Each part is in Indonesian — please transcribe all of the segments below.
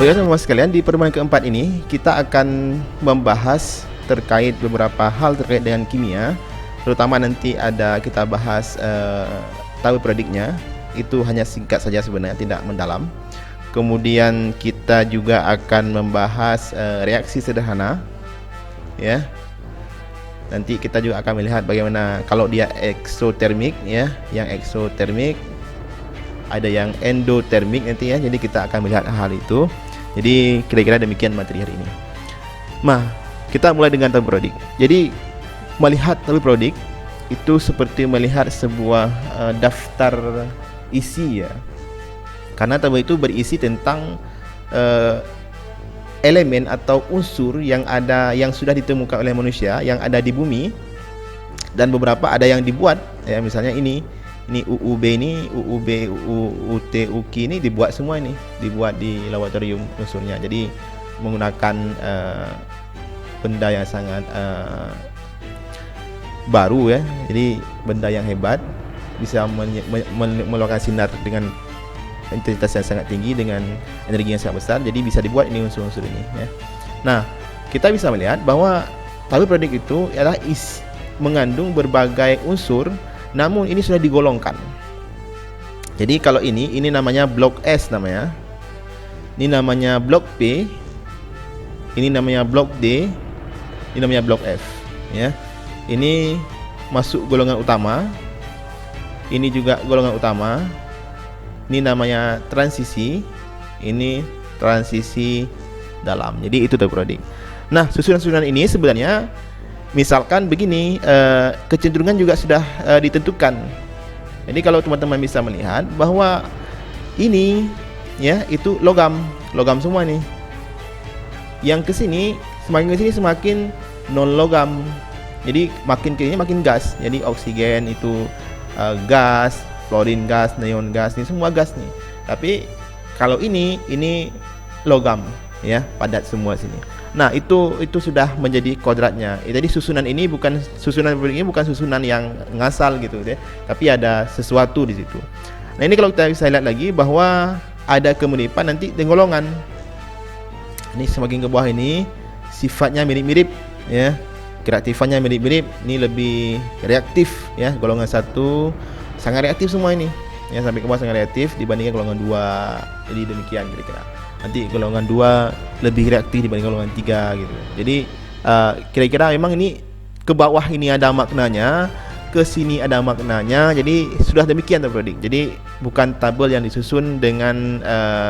Oke teman-teman sekalian, di pertemuan keempat ini kita akan membahas terkait beberapa hal terkait dengan kimia. Terutama nanti kita bahas tabel perodiknya. Itu hanya singkat saja sebenarnya, tidak mendalam. Kemudian kita juga akan membahas reaksi sederhana, ya. Nanti kita juga akan melihat bagaimana kalau dia eksotermik, ya, yang eksotermik, ada yang endotermik nanti, ya. Jadi kita akan melihat hal itu. Jadi kira-kira demikian materi hari ini. Nah, kita mulai dengan tabel perodik. Jadi melihat tabel perodik itu seperti melihat sebuah daftar isi, ya. Karena tabel itu berisi tentang elemen atau unsur yang sudah ditemukan oleh manusia yang ada di bumi, dan beberapa ada yang dibuat, ya. Misalnya ini UUB ini, UUB, UUT, UKI ini dibuat semua, ini dibuat di laboratorium unsurnya. Jadi menggunakan benda yang sangat baru, ya. Jadi benda yang hebat, bisa mengeluarkan sinar dengan intensitas yang sangat tinggi dengan energi yang sangat besar. Jadi bisa dibuat ini unsur-unsur ini, ya. Nah, kita bisa melihat bahwa tabel perodik itu adalah mengandung berbagai unsur, namun ini sudah digolongkan. Jadi kalau ini namanya blok S namanya. Ini namanya blok P. Ini namanya blok D. Ini namanya blok F, ya. Ini masuk golongan utama. Ini juga golongan utama. Ini namanya transisi. Ini transisi dalam. Jadi itu tabel perodik. Nah, susunan-susunan ini sebenarnya misalkan begini, kecenderungan juga sudah ditentukan. Jadi kalau teman-teman bisa melihat bahwa ini, ya, itu logam semua nih. Yang kesini semakin non logam. Jadi makin kirinya makin gas. Jadi oksigen itu gas, fluorin gas, neon gas, ini semua gas nih. Tapi kalau ini logam, ya, padat semua sini. Nah, itu sudah menjadi kodratnya. Jadi susunan ini bukan susunan yang ngasal gitu, ya, tapi ada sesuatu di situ. Nah, ini kalau kita bisa lihat lagi bahwa ada kemiripan nanti dengan golongan. Ini semakin ke bawah ini sifatnya mirip-mirip, ya. Kereaktifannya mirip-mirip. Ini lebih reaktif, ya. Golongan 1 sangat reaktif semua ini, ya, sampai ke bawah sangat reaktif dibandingkan golongan 2. Jadi demikian kira-kira. Nanti golongan 2 lebih reaktif dibanding golongan 3 gitu. Jadi kira-kira memang ini ke bawah ini ada maknanya, ke sini ada maknanya. Jadi sudah demikian tabel perodik. Jadi bukan tabel yang disusun dengan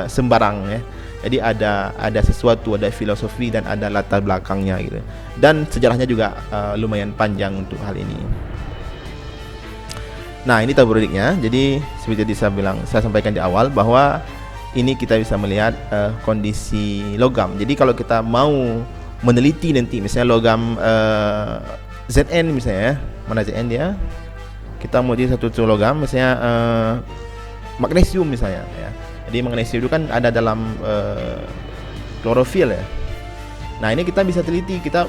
sembarang, ya. Jadi ada sesuatu, ada filosofi dan ada latar belakangnya gitu. Dan sejarahnya juga lumayan panjang untuk hal ini. Nah, ini tabel perodiknya. Jadi seperti saya sampaikan di awal bahwa ini kita bisa melihat kondisi logam. Jadi kalau kita mau meneliti nanti misalnya logam Zn misalnya, mana Zn dia? Kita mau di satu logam misalnya magnesium misalnya, ya. Jadi magnesium itu kan ada dalam klorofil, ya. Nah, ini kita bisa teliti, kita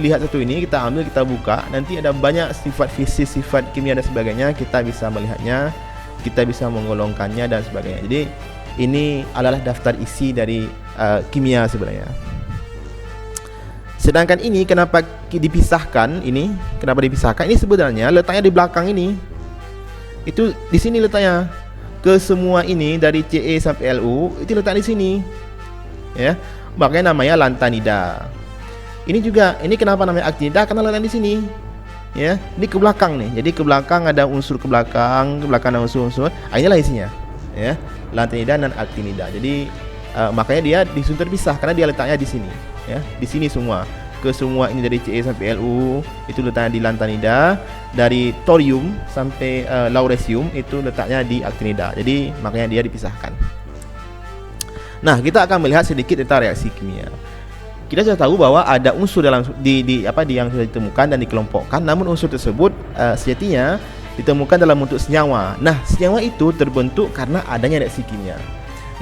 lihat satu ini, kita ambil, kita buka, nanti ada banyak sifat fisik, sifat kimia dan sebagainya. Kita bisa melihatnya, kita bisa menggolongkannya dan sebagainya. Jadi ini adalah daftar isi dari kimia sebenarnya. Sedangkan ini kenapa dipisahkan? Ini sebenarnya letaknya di belakang ini. Itu di sini letaknya. Ke semua ini dari CE sampai LU itu letak di sini, ya. Makanya namanya lantanida. Ini kenapa namanya aktinida? Karena letak di sini, ya. Ini ke belakang nih. Jadi ke belakang ada unsur ke belakang ada unsur-unsur. Inilah isinya, ya. Lantanida dan aktinida. Jadi makanya dia disusun terpisah karena dia letaknya di sini, ya. Di sini semua. Ke semua ini dari CE sampai LU itu letaknya di lantanida. Dari thorium sampai lauresium itu letaknya di aktinida. Jadi makanya dia dipisahkan. Nah, kita akan melihat sedikit tentang reaksi kimia. Kita sudah tahu bahwa ada unsur dalam yang sudah ditemukan dan dikelompokkan, namun unsur tersebut sejatinya ditemukan dalam bentuk senyawa. Nah, senyawa itu terbentuk karena adanya reaksi kimia.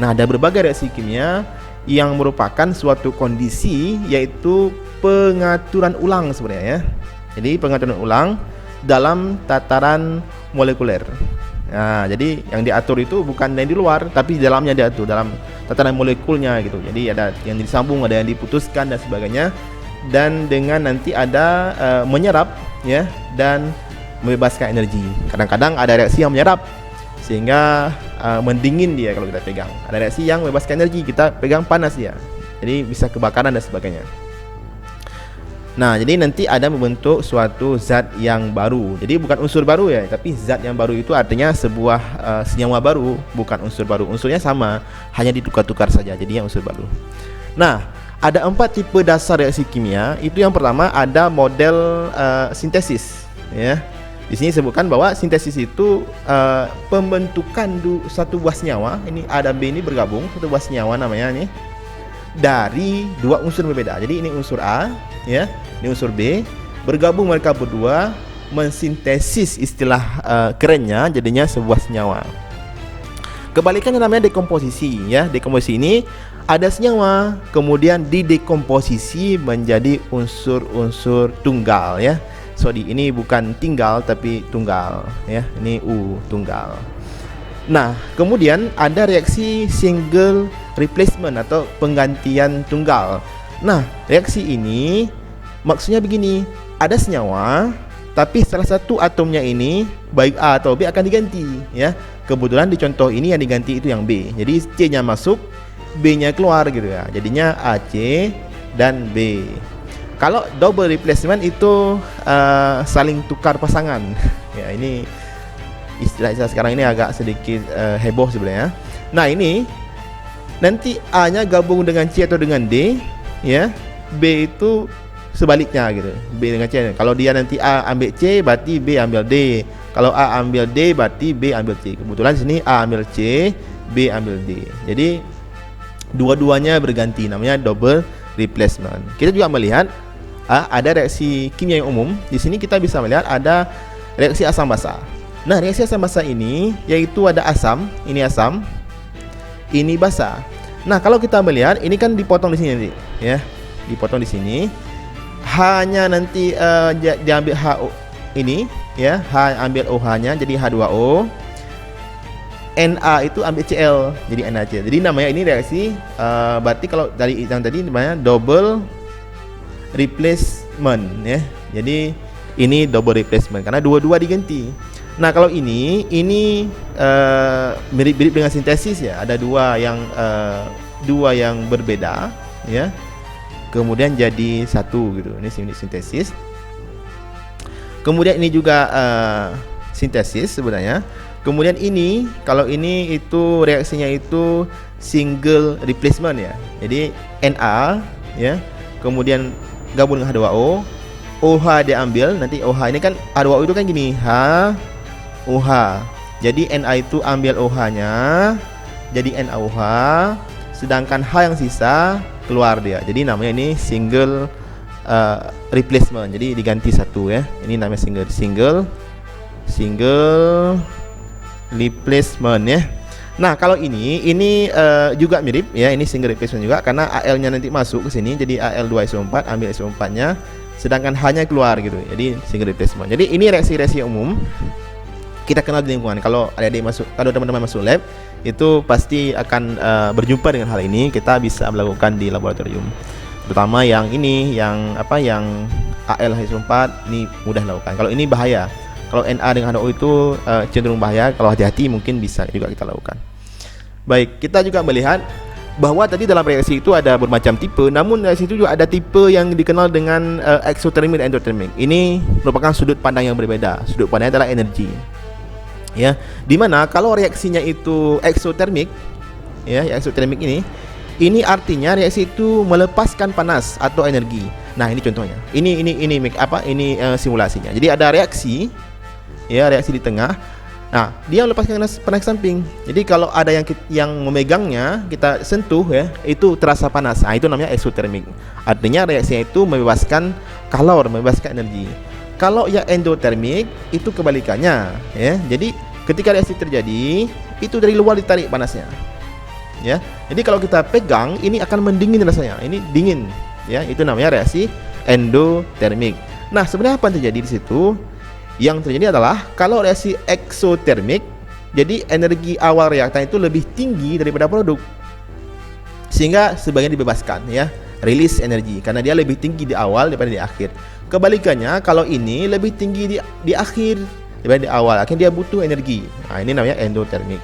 Nah, ada berbagai reaksi kimia yang merupakan suatu kondisi, yaitu pengaturan ulang sebenarnya, ya. Jadi pengaturan ulang dalam tataran molekuler. Nah, jadi yang diatur itu bukan yang di luar, tapi di dalamnya diatur dalam tatanan molekulnya gitu. Jadi ada yang disambung, ada yang diputuskan dan sebagainya. Dan dengan nanti ada menyerap ya dan membebaskan energi. Kadang-kadang ada reaksi yang menyerap sehingga mendingin dia kalau kita pegang. Ada reaksi yang membebaskan energi, kita pegang panas dia. Jadi bisa kebakaran dan sebagainya. Nah, jadi nanti ada membentuk suatu zat yang baru. Jadi bukan unsur baru ya, tapi zat yang baru itu artinya sebuah senyawa baru, bukan unsur baru. Unsurnya sama, hanya ditukar-tukar saja. Jadi unsur baru. Nah, ada 4 tipe dasar reaksi kimia. Itu yang pertama ada model sintesis. Ya, di sini sebutkan bahwa sintesis itu pembentukan satu buah senyawa. Ini A dan B ini bergabung, satu buah senyawa namanya nih, dari 2 unsur berbeda. Jadi ini unsur A, ya, ini unsur B, bergabung mereka berdua mensintesis, istilah kerennya jadinya sebuah senyawa. Kebalikannya namanya dekomposisi, ya. Dekomposisi ini ada senyawa kemudian didekomposisi menjadi unsur-unsur tunggal, ya. Sorry, ini bukan tinggal tapi tunggal, ya. Ini tunggal. Nah, kemudian ada reaksi single replacement atau penggantian tunggal. Nah, reaksi ini maksudnya begini, ada senyawa tapi salah satu atomnya ini baik A atau B akan diganti, ya. Kebetulan di contoh ini yang diganti itu yang B. Jadi C-nya masuk, B-nya keluar gitu ya. Jadinya AC dan B. Kalau double replacement itu saling tukar pasangan. Ya, ini istilah sekarang ini agak sedikit heboh sebenarnya. Nah, ini nanti A-nya gabung dengan C atau dengan D, ya. B itu sebaliknya gitu. B dengan C. Kalau dia nanti A ambil C, berarti B ambil D. Kalau A ambil D, berarti B ambil C. Kebetulan sini A ambil C, B ambil D. Jadi dua-duanya berganti, namanya double replacement. Kita juga melihat ada reaksi kimia yang umum. Di sini kita bisa melihat ada reaksi asam basa. Nah, reaksi asam basa ini yaitu ada asam, ini basa. Nah, kalau kita melihat ini kan dipotong di sini nanti, ya. Dipotong di sini. H-nya nanti diambil HO ini, ya. H ambil OH-nya jadi H2O. Na itu ambil Cl jadi NaCl. Jadi namanya ini reaksi berarti kalau dari yang tadi namanya double replacement, ya. Jadi ini double replacement karena dua-dua diganti. Nah, kalau ini mirip-mirip dengan sintesis, ya. Ada dua yang berbeda, ya. Kemudian jadi satu gitu. Ini sintesis. Kemudian ini juga sintesis sebenarnya. Kemudian ini, kalau ini itu reaksinya itu single replacement, ya. Jadi Na, ya. Kemudian gabung dengan H2O. OH diambil, nanti OH ini kan H2O itu kan gini, OH. Jadi Na itu ambil OH-nya jadi NaOH, sedangkan H yang sisa keluar dia. Jadi namanya ini single replacement. Jadi diganti satu, ya. Ini namanya single replacement, ya. Nah, kalau ini juga mirip, ya. Ini single replacement juga karena Al-nya nanti masuk ke sini jadi Al2SO4, ambil SO4-nya sedangkan H-nya keluar gitu. Jadi single replacement. Jadi ini reaksi-reaksi umum kita kenal di lingkungan. Kalau teman-teman masuk lab itu pasti akan berjumpa dengan hal ini. Kita bisa melakukan di laboratorium. Terutama yang ini, yang Al2SO4 ini mudah lakukan. Kalau ini bahaya. Kalau Na dengan H2O itu cenderung bahaya. Kalau hati-hati mungkin bisa juga kita lakukan. Baik, kita juga melihat bahwa tadi dalam reaksi itu ada bermacam tipe. Namun reaksi itu juga ada tipe yang dikenal dengan eksotermik dan endotermik. Ini merupakan sudut pandang yang berbeda. Sudut pandangnya adalah energi, ya. Dimana kalau reaksinya itu eksotermik, ya, eksotermik ini artinya reaksi itu melepaskan panas atau energi. Nah, ini contohnya. Ini simulasinya. Jadi ada reaksi, ya, reaksi di tengah. Nah, dia melepaskan panas samping. Jadi kalau ada yang memegangnya, kita sentuh, ya, itu terasa panas. Nah, itu namanya eksotermik. Artinya reaksinya itu membebaskan kalor, membebaskan energi. Kalau yang endotermik itu kebalikannya, ya. Jadi ketika reaksi terjadi, itu dari luar ditarik panasnya, ya. Jadi kalau kita pegang, ini akan mendingin rasanya. Ini dingin, ya. Itu namanya reaksi endotermik. Nah, sebenarnya apa yang terjadi di situ? Yang terjadi adalah kalau reaksi eksotermik, jadi energi awal reaktan itu lebih tinggi daripada produk. sehingga sebagian dibebaskan ya, rilis energi karena dia lebih tinggi di awal daripada di akhir. Kebalikannya kalau ini lebih tinggi di akhir daripada di awal, akhirnya dia butuh energi. Nah, ini namanya endotermik.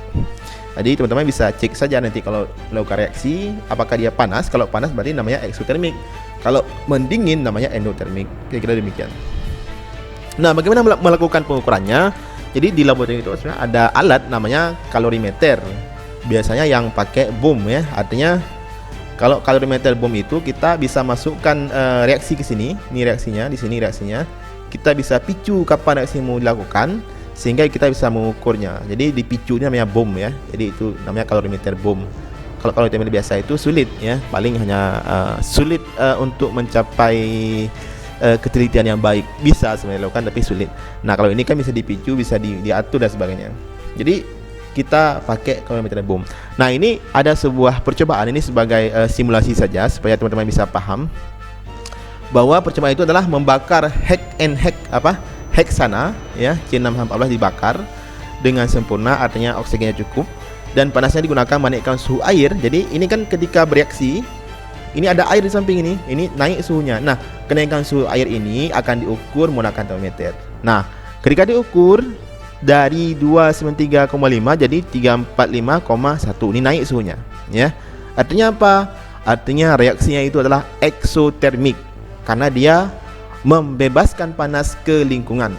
Jadi teman-teman bisa cek saja nanti kalau melakukan reaksi apakah dia panas. Kalau panas berarti namanya eksotermik. Kalau mendingin namanya endotermik. Kira-kira demikian. Nah, bagaimana melakukan pengukurannya? Jadi di laboratorium itu sebenarnya ada alat namanya kalorimeter. Biasanya yang pakai boom ya. Artinya kalau kalorimeter boom itu kita bisa masukkan reaksi ke sini. Ini reaksinya, di sini reaksinya. Kita bisa picu kapan reaksi mau dilakukan sehingga kita bisa mengukurnya. Jadi dipicu ini namanya boom ya. Jadi itu namanya kalorimeter boom. Kalau kalorimeter biasa itu sulit ya, paling hanya sulit untuk mencapai ketelitian yang baik. Bisa sebenarnya dilakukan tapi sulit. Nah, kalau ini kan bisa dipicu, bisa diatur dan sebagainya. Jadi kita pakai kalorimeter boom. Nah, ini ada sebuah percobaan, ini sebagai simulasi saja supaya teman-teman bisa paham bahwa percobaan itu adalah membakar heksana ya, C6H14 dibakar dengan sempurna, artinya oksigennya cukup dan panasnya digunakan menaikkan suhu air. Jadi ini kan ketika bereaksi, ini ada air di samping ini naik suhunya. Nah, kenaikan suhu air ini akan diukur menggunakan termometer. Nah, ketika diukur dari 293,5 jadi 345,1, ini naik suhunya ya. Artinya apa? Artinya reaksinya itu adalah eksotermik karena dia membebaskan panas ke lingkungan.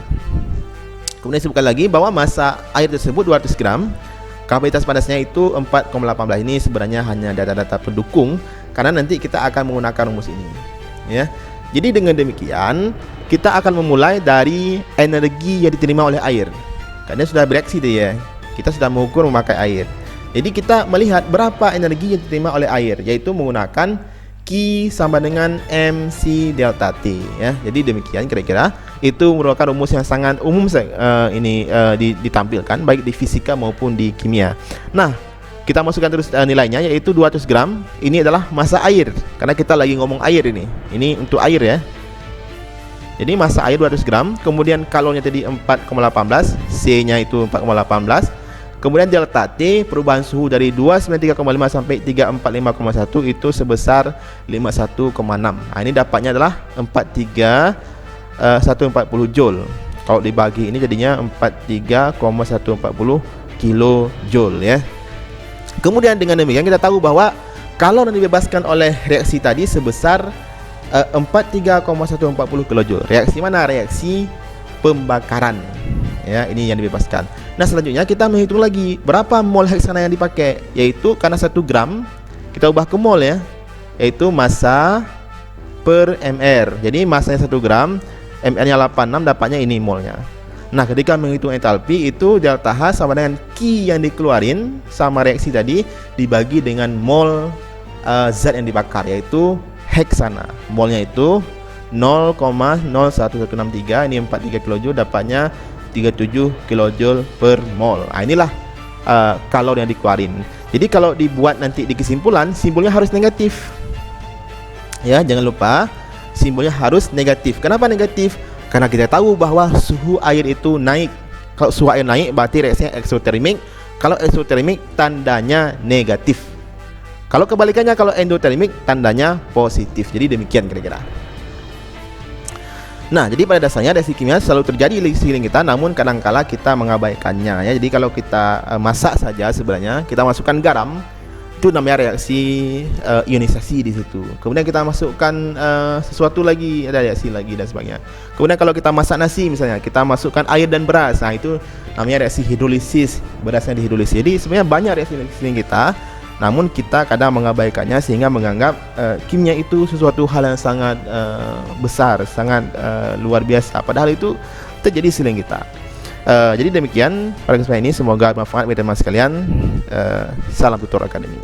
Kemudian disebutkan lagi bahwa massa air tersebut 200 gram, kapasitas panasnya itu 4,18. Ini sebenarnya hanya data-data pendukung karena nanti kita akan menggunakan rumus ini ya. Jadi dengan demikian kita akan memulai dari energi yang diterima oleh air. Karena sudah bereaksi dia ya. Kita sudah mengukur memakai air. Jadi kita melihat berapa energi yang diterima oleh air, yaitu menggunakan Q sama dengan MC delta T ya. Jadi demikian kira-kira itu merupakan rumus yang sangat umum ditampilkan baik di fisika maupun di kimia. Nah, kita masukkan terus nilainya yaitu 200 gram. Ini adalah massa air karena kita lagi ngomong air ini. Ini untuk air ya. Jadi massa air 200 gram, kemudian kalornya tadi 4,18, C-nya itu 4,18. Kemudian delta T, perubahan suhu dari 293,5 sampai 345,1 itu sebesar 51,6. Nah, ini dapatnya adalah 140 joule. Kalau dibagi ini jadinya 43,140 kilojoule ya. Kemudian dengan demikian kita tahu bahwa kalor yang dibebaskan oleh reaksi tadi sebesar 43,140 kilojoule. Reaksi mana? Reaksi pembakaran. Ya, ini yang dibebaskan. Nah, selanjutnya kita menghitung lagi berapa mol heksana yang dipakai, yaitu karena 1 gram kita ubah ke mol ya, yaitu massa per mr. Jadi massanya 1 gram, mr-nya 86, dapatnya ini molnya. Nah, ketika menghitung entalpi itu delta H sama dengan Q yang dikeluarin sama reaksi tadi dibagi dengan mol zat yang dibakar, yaitu heksana. Molnya itu 0,01163, ini 43 kilojoule, dapatnya 37 kilojoule per mol. Nah, inilah kalor yang dikeluarin. Jadi kalau dibuat nanti di kesimpulan, simbolnya harus negatif. Ya, jangan lupa simbolnya harus negatif. Kenapa negatif? Karena kita tahu bahwa suhu air itu naik. Kalau suhu air naik berarti reaksinya eksotermik. Kalau eksotermik tandanya negatif. Kalau kebalikannya, kalau endotermik tandanya positif. Jadi demikian kira-kira. Nah, jadi pada dasarnya reaksi kimia selalu terjadi di sekeliling kita, namun kadangkala kita mengabaikannya ya. Jadi kalau kita masak saja sebenarnya, kita masukkan garam, itu namanya reaksi ionisasi di situ. Kemudian kita masukkan sesuatu lagi, ada reaksi lagi dan sebagainya. Kemudian kalau kita masak nasi misalnya, kita masukkan air dan beras. Nah, itu namanya reaksi hidrolisis, berasnya dihidrolisis. Jadi sebenarnya banyak reaksi di sekeliling kita, namun kita kadang mengabaikannya sehingga menganggap kimia itu sesuatu hal yang sangat besar, sangat luar biasa. Padahal itu terjadi di sekeliling kita. Jadi demikian pada kesempatan ini, semoga bermanfaat bagi teman sekalian. Salam Tutor Akademi.